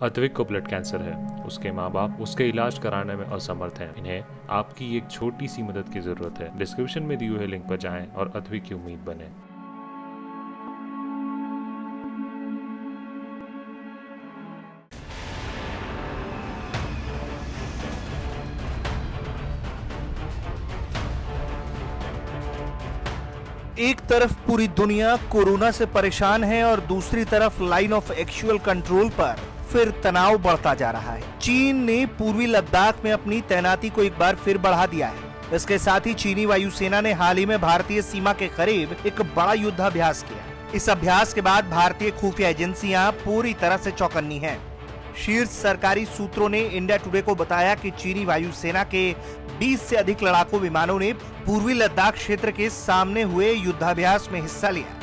अद्विक को blood cancer है। उसके माँ बाप उसके इलाज कराने में असमर्थ हैं। इन्हें आपकी एक छोटी सी मदद की जरूरत है। डिस्क्रिप्शन में दिए हुए लिंक पर जाएं और अद्विक की उम्मीद बने। एक तरफ पूरी दुनिया कोरोना से परेशान है और दूसरी तरफ लाइन ऑफ एक्चुअल कंट्रोल पर फिर तनाव बढ़ता जा रहा है। चीन ने पूर्वी लद्दाख में अपनी तैनाती को एक बार फिर बढ़ा दिया है। इसके साथ ही चीनी वायुसेना ने हाल ही में भारतीय सीमा के करीब एक बड़ा युद्धाभ्यास किया। इस अभ्यास के बाद भारतीय खुफिया एजेंसियां पूरी तरह से चौकन्नी हैं। शीर्ष सरकारी सूत्रों ने इंडिया टुडे को बताया कि चीनी वायुसेना के 20 से अधिक लड़ाकू विमानों ने पूर्वी लद्दाख क्षेत्र के सामने हुए युद्धाभ्यास में हिस्सा लिया।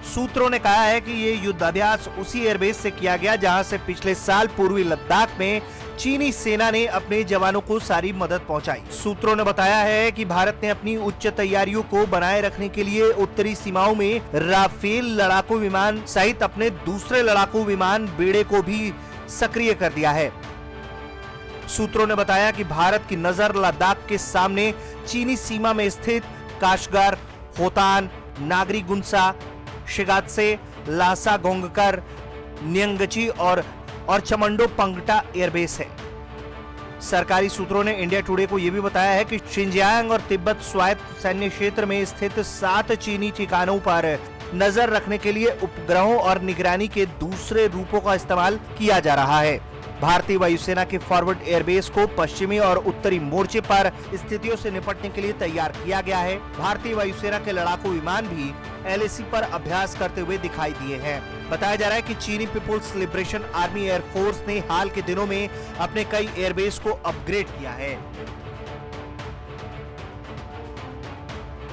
सूत्रों ने कहा है कि ये युद्धाभ्यास उसी एयरबेस से किया गया जहां से पिछले साल पूर्वी लद्दाख में चीनी सेना ने अपने जवानों को सारी मदद पहुंचाई। सूत्रों ने बताया है कि भारत ने अपनी उच्च तैयारियों को बनाए रखने के लिए उत्तरी सीमाओं में राफेल लड़ाकू विमान सहित अपने दूसरे लड़ाकू विमान बेड़े को भी सक्रिय कर दिया है। सूत्रों ने बताया कि भारत की नजर लद्दाख के सामने चीनी सीमा में स्थित काशगार, होतान, नागरी गुंसा, शिगात्से, लासा गोंगकर, न्यंगची और चमंडो पंगटा एयरबेस है। सरकारी सूत्रों ने इंडिया टुडे को यह भी बताया है कि शिनजियांग और तिब्बत स्वायत्त सैन्य क्षेत्र में स्थित 7 चीनी ठिकानों पर नजर रखने के लिए उपग्रहों और निगरानी के दूसरे रूपों का इस्तेमाल किया जा रहा है। भारतीय वायुसेना के फॉरवर्ड एयरबेस को पश्चिमी और उत्तरी मोर्चे पर स्थितियों से निपटने के लिए तैयार किया गया है। भारतीय वायुसेना के लड़ाकू विमान भी LAC पर अभ्यास करते हुए दिखाई दिए हैं। बताया जा रहा है कि चीनी पीपुल्स लिबरेशन आर्मी एयरफोर्स ने हाल के दिनों में अपने कई एयरबेस को अपग्रेड किया है,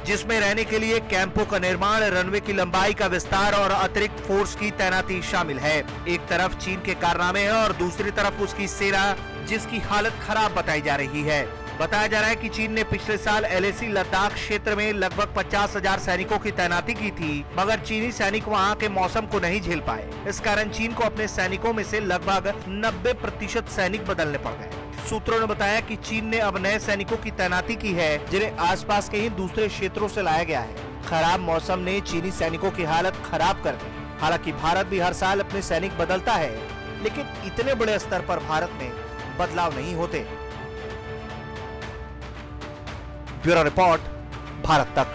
जिसमें रहने के लिए कैंपों का निर्माण, रनवे की लंबाई का विस्तार और अतिरिक्त फोर्स की तैनाती शामिल है। एक तरफ चीन के कारनामे हैं और दूसरी तरफ उसकी सेना जिसकी हालत खराब बताई जा रही है। बताया जा रहा है कि चीन ने पिछले साल LAC लद्दाख क्षेत्र में लगभग 50,000 सैनिकों की तैनाती की थी, मगर चीनी सैनिक वहां के मौसम को नहीं झेल पाए। इस कारण चीन को अपने सैनिकों में से लगभग 90% सैनिक बदलने पड़ गए। सूत्रों ने बताया कि चीन ने अब नए सैनिकों की तैनाती की है, जिन्हें आसपास के ही दूसरे क्षेत्रों से लाया गया है। खराब मौसम ने चीनी सैनिकों की हालत खराब कर दी। हालांकि भारत भी हर साल अपने सैनिक बदलता है, लेकिन इतने बड़े स्तर पर भारत में बदलाव नहीं होते। ब्यूरो रिपोर्ट, भारत तक।